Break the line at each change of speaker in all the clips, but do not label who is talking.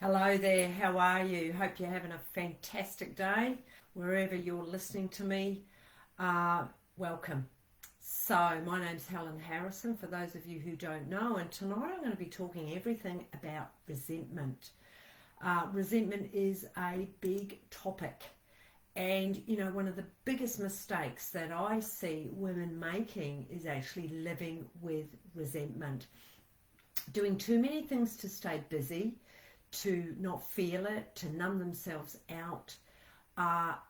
Hello there, how are you? Hope you're having a fantastic day. Wherever you're listening to me, welcome. So, my name's Helen Harrison, for those of you who don't know, and tonight I'm going to be talking everything about resentment. Resentment is a big topic, and one of the biggest mistakes that I see women making is actually living with resentment. Doing too many things to stay busy, to not feel it, to numb themselves out,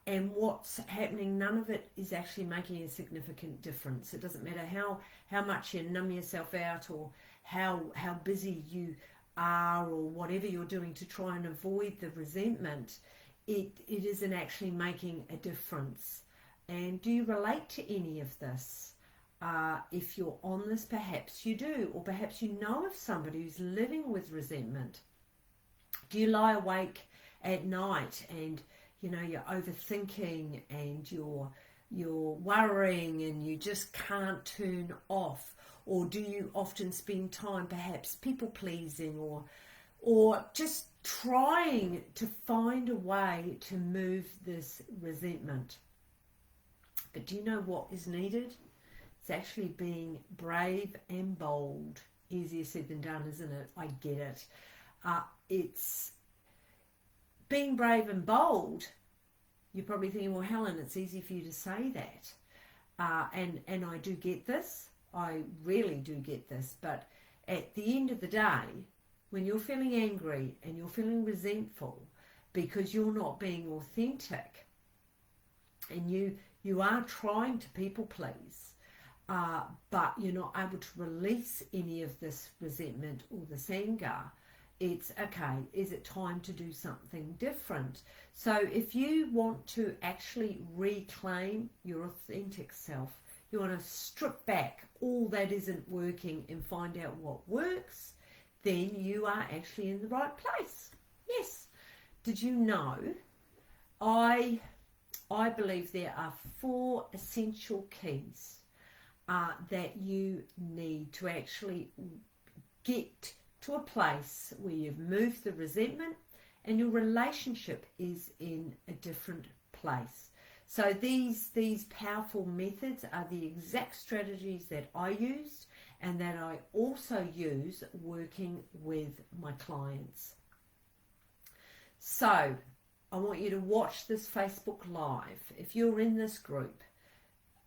and what's happening, none of it is actually making a significant difference. It doesn't matter how much you numb yourself out, or how busy you are, or whatever you're doing to try and avoid the resentment, it isn't actually making a difference. And do you relate to any of this? If you're on this, perhaps you do, or perhaps you know of somebody who's living with resentment. Do you lie awake at night and you're overthinking and you're worrying and you just can't turn off? Or do you often spend time perhaps people pleasing, or just trying to find a way to move this resentment? But do you know what is needed? It's actually being brave and bold. Easier said than done, isn't it? I get it. It's being brave and bold. You're probably thinking, well, Helen, it's easy for you to say that. And I do get this. I really do get this. But at the end of the day, when you're feeling angry and you're feeling resentful because you're not being authentic, and you are trying to people please, but you're not able to release any of this resentment or this anger, it's okay, is it time to do something different? So if you want to actually reclaim your authentic self, you want to strip back all that isn't working and find out what works, then you are actually in the right place. Yes. Did you know, I believe there are 4 essential keys that you need to actually get to a place where you've moved the resentment and your relationship is in a different place. So these powerful methods are the exact strategies that I used and that I also use working with my clients. So I want you to watch this Facebook Live. If you're in this group,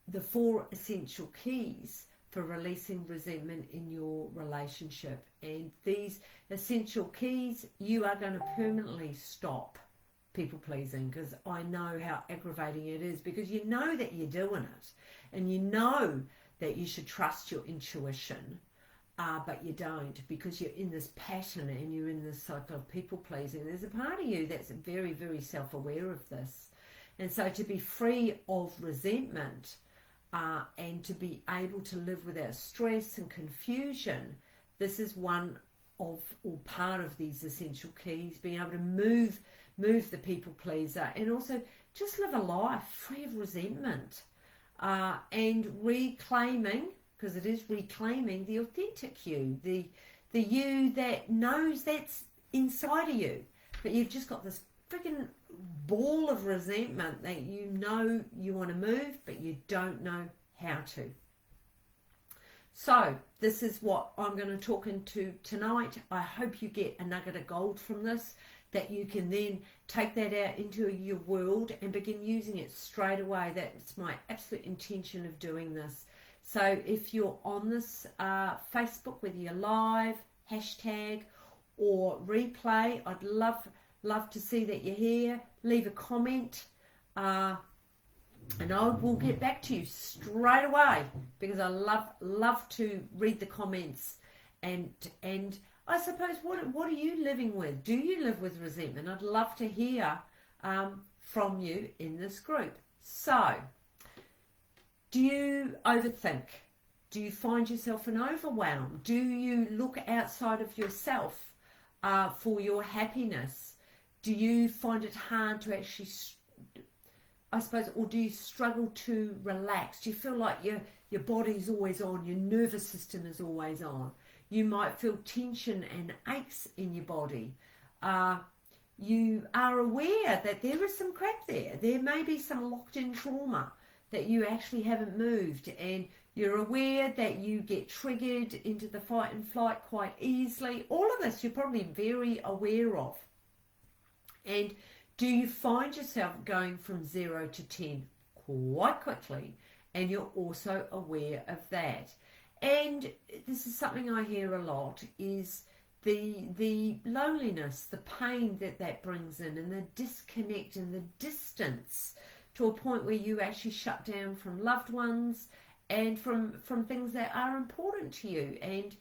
the 4 essential keys for releasing resentment in your relationship. And these essential keys, you are going to permanently stop people pleasing, because I know how aggravating it is, because you know that you're doing it and you know that you should trust your intuition, but you don't, because you're in this pattern and you're in this cycle of people pleasing. There's a part of you that's very, very self-aware of this. And so to be free of resentment, and to be able to live without stress and confusion, this is one of, or part of, these essential keys. Being able to move the people pleaser, and also just live a life free of resentment, and reclaiming, because it is reclaiming the authentic you, the you that knows that's inside of you, but you've just got this freaking ball of resentment that you want to move, but you don't know how to. So this is what I'm going to talk into tonight. I hope you get a nugget of gold from this, that you can then take that out into your world and begin using it straight away. That's my absolute intention of doing this. So if you're on this Facebook, whether you're live, hashtag, or replay, I'd love to see that you're here. Leave a comment, and I will get back to you straight away, because I love to read the comments. And I suppose, what are you living with? Do you live with resentment? I'd love to hear from you in this group. So, do you overthink? Do you find yourself in overwhelm? Do you look outside of yourself for your happiness? Do you find it hard to actually, I suppose, or do you struggle to relax? Do you feel like your body's always on, your nervous system is always on? You might feel tension and aches in your body. you are aware that there is some crap there. There may be some locked in trauma that you actually haven't moved, and you're aware that you get triggered into the fight and flight quite easily. All of this you're probably very aware of. And do you find yourself going from 0 to 10 quite quickly? And you're also aware of that. And this is something I hear a lot, is the loneliness, the pain that brings in, and the disconnect and the distance, to a point where you actually shut down from loved ones and from things that are important to you. And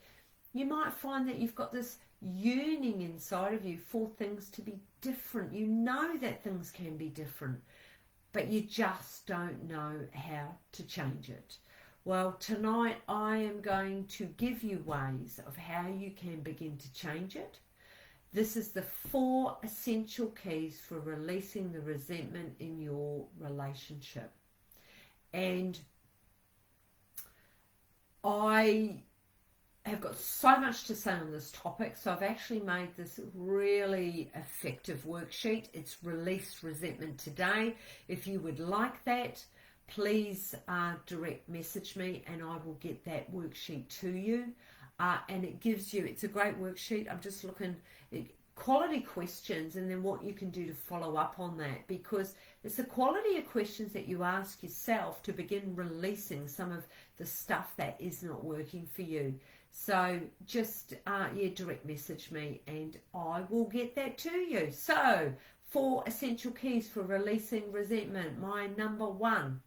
you might find that you've got this yearning inside of you for things to be different. You know that things can be different, but you just don't know how to change it. Well, tonight I am going to give you ways of how you can begin to change it. This is the 4 essential keys for releasing the resentment in your relationship. And I have got so much to say on this topic, so I've actually made this really effective worksheet. It's Release Resentment Today. If you would like that, please direct message me and I will get that worksheet to you. And it gives you, it's a great worksheet. I'm just looking at quality questions and then what you can do to follow up on that, because it's the quality of questions that you ask yourself to begin releasing some of the stuff that is not working for you. So just direct message me and I will get that to you. So 4 essential keys for releasing resentment. My number 1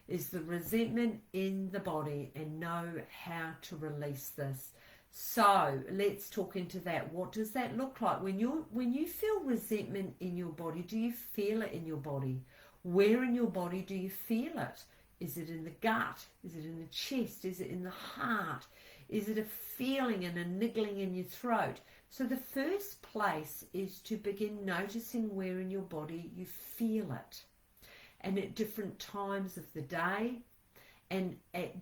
is the resentment in the body, and know how to release this. So let's talk into that. What does that look like? When you feel resentment in your body, do you feel it in your body? Where in your body do you feel it? Is it in the gut? Is it in the chest? Is it in the heart? Is it a feeling and a niggling in your throat? So the first place is to begin noticing where in your body you feel it. And at different times of the day and at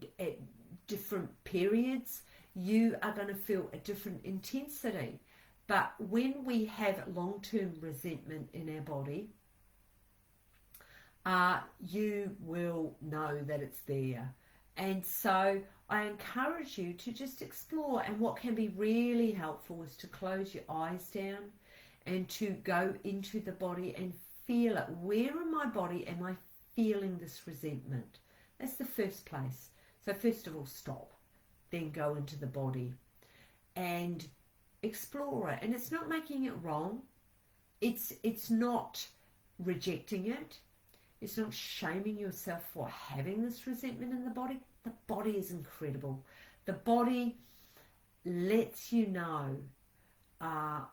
different periods, you are going to feel a different intensity. But when we have long-term resentment in our body, you will know that it's there. And so I encourage you to just explore. And what can be really helpful is to close your eyes down and to go into the body and feel it. Where in my body am I feeling this resentment? That's the first place. So first of all, stop. Then go into the body and explore it. And it's not making it wrong. It's not rejecting it. It's not shaming yourself for having this resentment in the body. The body is incredible. The body lets you know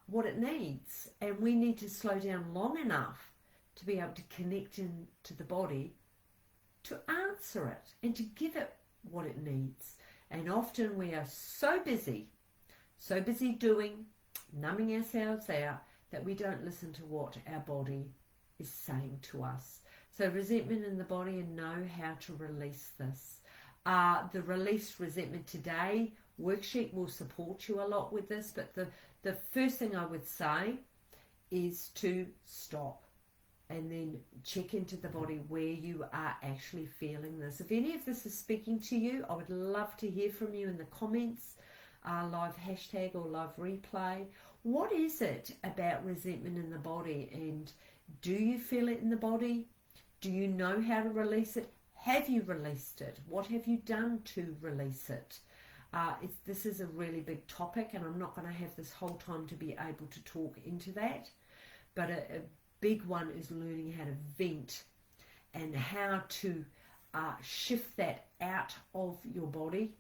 what it needs. And we need to slow down long enough to be able to connect into the body to answer it and to give it what it needs. And often we are so busy doing, numbing ourselves out, that we don't listen to what our body is saying to us. So resentment in the body, and know how to release this. The Release Resentment Today worksheet will support you a lot with this, but the first thing I would say is to stop and then check into the body where you are actually feeling this. If any of this is speaking to you, I would love to hear from you in the comments, live hashtag or live replay. What is it about resentment in the body, and do you feel it in the body? Do you know how to release it? Have you released it? What have you done to release it? This is a really big topic, and I'm not going to have this whole time to be able to talk into that, but a big one is learning how to vent and how to shift that out of your body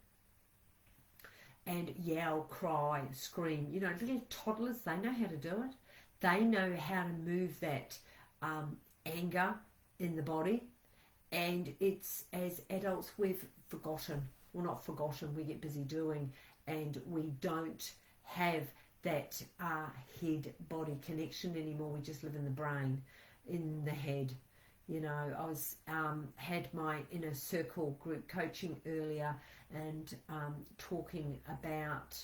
and yell, cry, scream. You know, little toddlers, they know how to do it. They know how to move that anger in the body. And it's, as adults, we've forgotten. Well, not forgotten, we get busy doing, and we don't have that head-body connection anymore. We just live in the brain, in the head. You know, I was had my inner circle group coaching earlier, and talking about,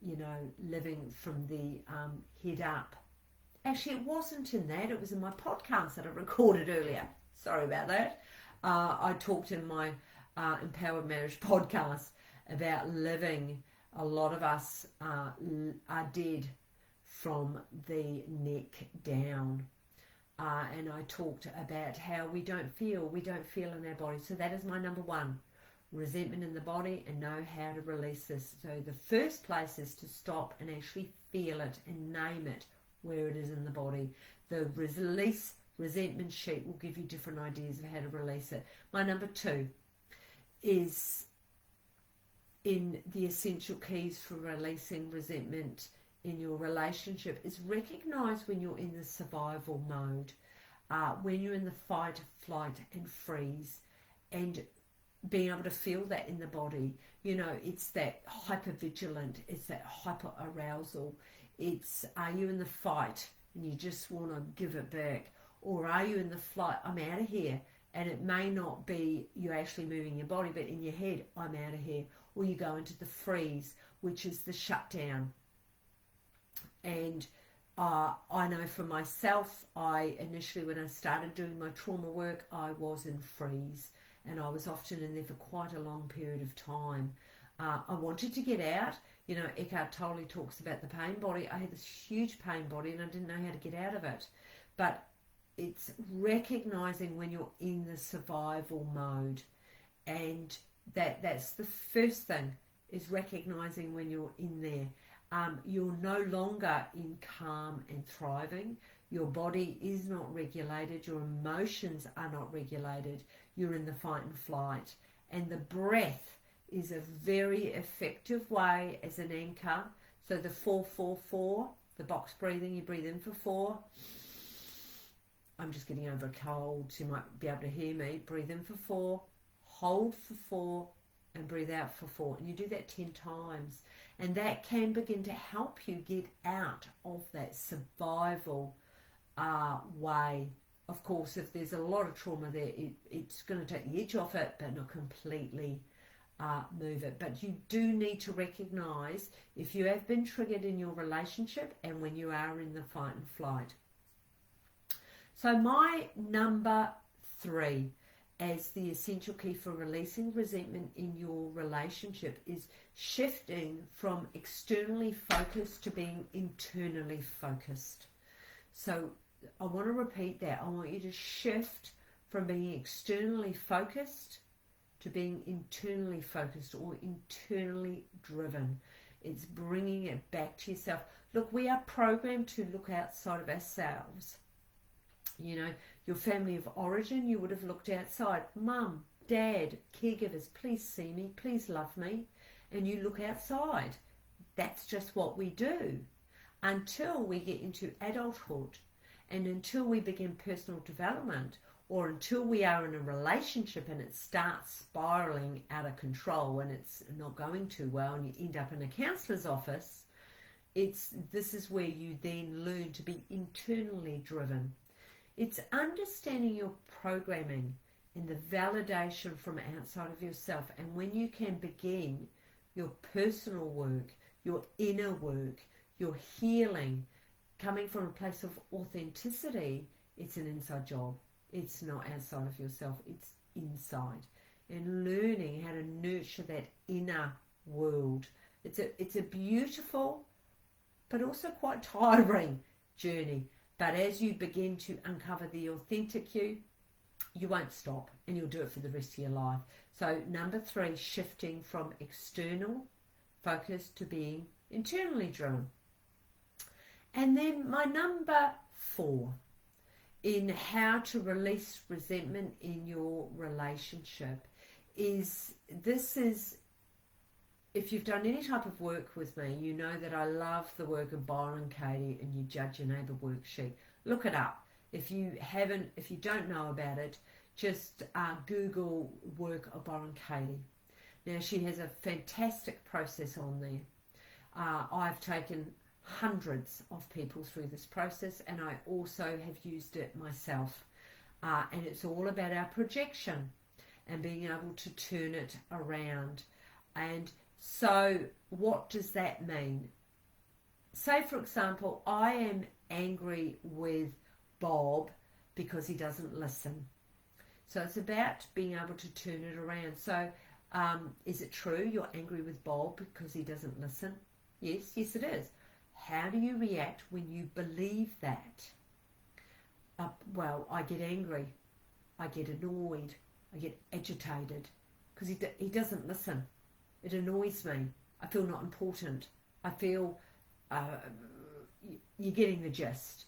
you know, living from the head up Actually, it wasn't in that. It was in my podcast that I recorded earlier. Sorry about that. I talked in my Empowered Marriage podcast about living. A lot of us are dead from the neck down. And I talked about how we don't feel in our body. So that is my number one. Resentment in the body, and know how to release this. So the first place is to stop and actually feel it and name it where it is in the body. The release resentment sheet will give you different ideas of how to release it. My number two is in the essential keys for releasing resentment in your relationship is recognize when you're in the survival mode, when you're in the fight, flight and freeze, and being able to feel that in the body. You know, it's that hypervigilant, it's that hyper arousal. It's, are you in the fight and you just want to give it back, or are you in the flight, I'm out of here? And it may not be you actually moving your body, but in your head, I'm out of here. Or you go into the freeze, which is the shutdown. And I know for myself, I initially, when I started doing my trauma work, I was in freeze. And I was often in there for quite a long period of time. I wanted to get out. You know, 𝗥𝗲𝗋𝗀𝗀 talks about the pain body. I had this huge pain body and I didn't know how to get out of it. But it's recognizing when you're in the survival mode. And that's the first thing, is recognizing when you're in there. You're no longer in calm and thriving. Your body is not regulated. Your emotions are not regulated. You're in the fight and flight. And the breath is a very effective way as an anchor. So the 4-4-4, the box breathing, you breathe in for 4. I'm just getting over a cold, so you might be able to hear me. Breathe in for 4, hold for 4, and breathe out for 4. And you do that 10 times. And that can begin to help you get out of that survival way. Of course, if there's a lot of trauma there, it's going to take the edge off it, but not completely move it. But you do need to recognize if you have been triggered in your relationship and when you are in the fight and flight. So my number 3 as the essential key for releasing resentment in your relationship is shifting from externally focused to being internally focused. So I want to repeat that. I want you to shift from being externally focused to being internally focused or internally driven. It's bringing it back to yourself. Look, we are programmed to look outside of ourselves. You know, your family of origin, you would have looked outside. Mum, dad, caregivers, please see me, please love me. And you look outside. That's just what we do until we get into adulthood. And until we begin personal development, or until we are in a relationship and it starts spiraling out of control and it's not going too well and you end up in a counsellor's office, this is where you then learn to be internally driven. It's understanding your programming and the validation from outside of yourself. And when you can begin your personal work, your inner work, your healing, coming from a place of authenticity, it's an inside job. It's not outside of yourself, it's inside. And learning how to nurture that inner world. It's a beautiful, but also quite tiring journey. But as you begin to uncover the authentic you won't stop, and you'll do it for the rest of your life. So number 3, shifting from external focus to being internally driven. And then my number 4 in how to release resentment in your relationship is, if you've done any type of work with me, you know that I love the work of Byron Katie and You Judge Your Neighbour worksheet. Look it up. If you don't know about it, just Google work of Byron Katie. Now, she has a fantastic process on there. I've taken hundreds of people through this process, and I also have used it myself. And it's all about our projection and being able to turn it around. And so what does that mean? say for example, I am angry with Bob because he doesn't listen. So it's about being able to turn it around. So is it true you're angry with Bob because he doesn't listen? Yes, yes it is. How do you react when you believe that? Well, I get angry, I get annoyed, I get agitated because he doesn't listen. It annoys me. I feel not important. I feel, you're getting the gist.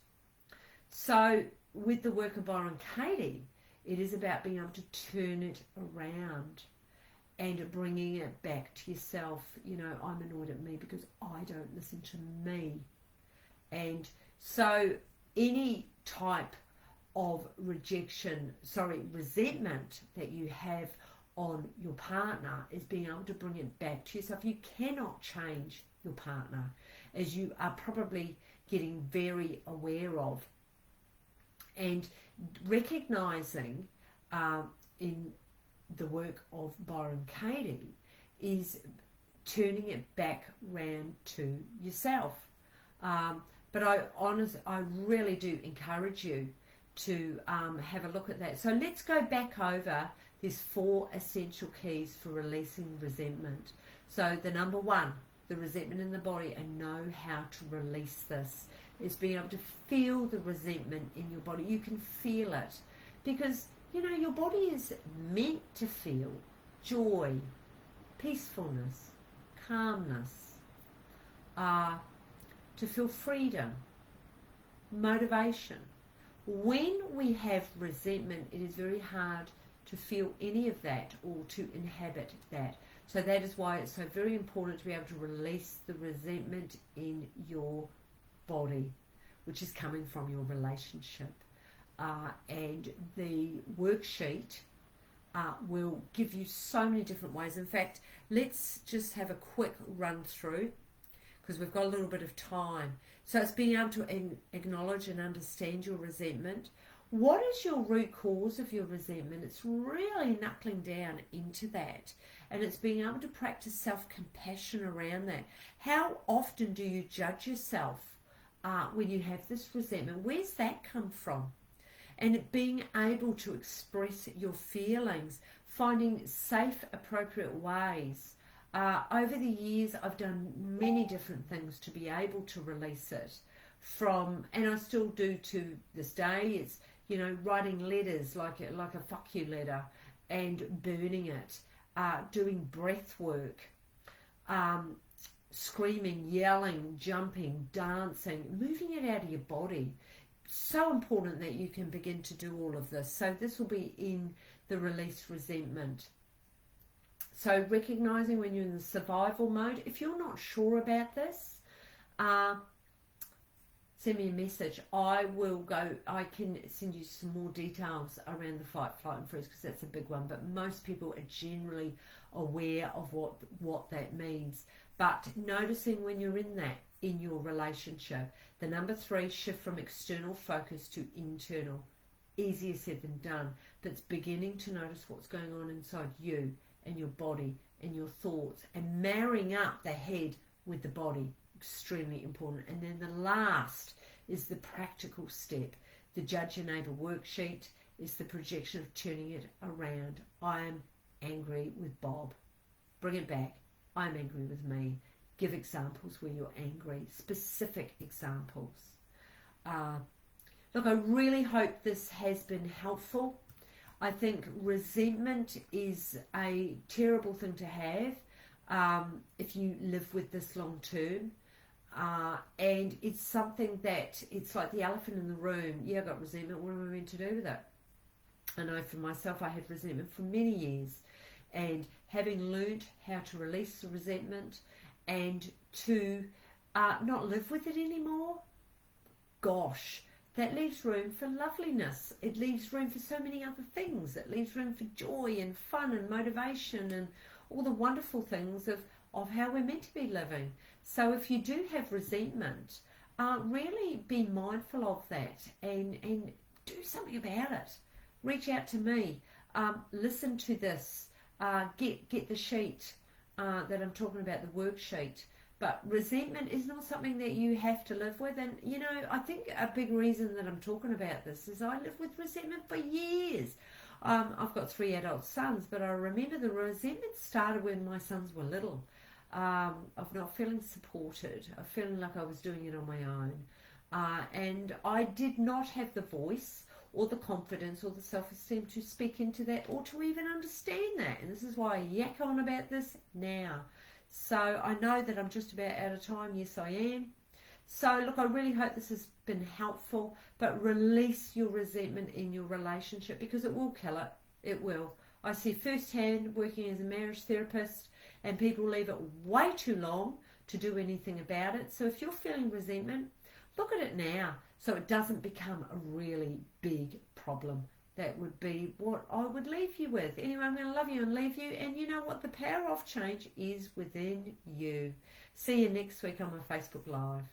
So with the work of 𝗏𝗏𝗀𝗏, it is about being able to turn it around and bringing it back to yourself. You know, I'm annoyed at me because I don't listen to me. And so any type of resentment that you have on your partner is being able to bring it back to yourself. You cannot change your partner, as you are probably getting very aware of. And recognizing in the work of 𝗏𝗏𝗀𝗏 is turning it back round to yourself. But I really do encourage you to have a look at that. So let's go back over these 4 essential keys for releasing resentment. So the number 1, the resentment in the body, and know how to release this, is being able to feel the resentment in your body. You can feel it because, you know, your body is meant to feel joy, peacefulness, calmness, to feel freedom, motivation. When we have resentment, it is very hard to feel any of that or to inhabit that. So that is why it's so very important to be able to release the resentment in your body, which is coming from your relationship. And the worksheet will give you so many different ways. In fact, let's just have a quick run through because we've got a little bit of time. So it's being able to acknowledge and understand your resentment. What is your root cause of your resentment? It's really knuckling down into that. And it's being able to practice self-compassion around that. How often do you judge yourself when you have this resentment? Where's that come from? And being able to express your feelings, finding safe, appropriate ways. Over the years, I've done many different things to be able to release it from, and I still do to this day. It's, you know, writing letters like a fuck you letter and burning it, doing breath work, screaming, yelling, jumping, dancing, moving it out of your body. So important that you can begin to do all of this. So this will be in the release resentment. So recognizing when you're in the survival mode. If you're not sure about this, send me a message. I can send you some more details around the fight, flight and freeze, because that's a big one. But most people are generally aware of what that means. But noticing when you're in your relationship. The number 3, shift from external focus to internal. Easier said than done. But it's beginning to notice what's going on inside you and your body and your thoughts, and marrying up the head with the body. Extremely important. And then the last is the practical step. The Judge Your Neighbour worksheet is the projection of turning it around. I am angry with Bob. Bring it back. I'm angry with me. Give examples where you're angry. Specific examples. Look, I really hope this has been helpful. I think resentment is a terrible thing to have if you live with this long term. And it's something that, it's like the elephant in the room. Yeah, I got resentment. What am I meant to do with it? I know for myself, I had resentment for many years. And having learned how to release the resentment and to not live with it anymore, gosh, that leaves room for loveliness. It leaves room for so many other things. It leaves room for joy and fun and motivation and all the wonderful things of how we're meant to be living. So if you do have resentment, really be mindful of that and do something about it. Reach out to me. Listen to this. Get the sheet that I'm talking about, the worksheet. But resentment is not something that you have to live with. And, you know, I think a big reason that I'm talking about this is I lived with resentment for years. I've got 3 adult sons, but I remember the resentment started when my sons were little. Of not feeling supported, of feeling like I was doing it on my own. And I did not have the voice or the confidence or the self-esteem to speak into that or to even understand that. And this is why I yak on about this now. So I know that I'm just about out of time. Yes, I am. So look, I really hope this has been helpful, but release your resentment in your relationship because it will kill it. It will. I see firsthand working as a marriage therapist, and people leave it way too long to do anything about it. So if you're feeling resentment, look at it now so it doesn't become a really big problem. That would be what I would leave you with. Anyway, I'm going to love you and leave you. And you know what? The power of change is within you. See you next week on my Facebook Live.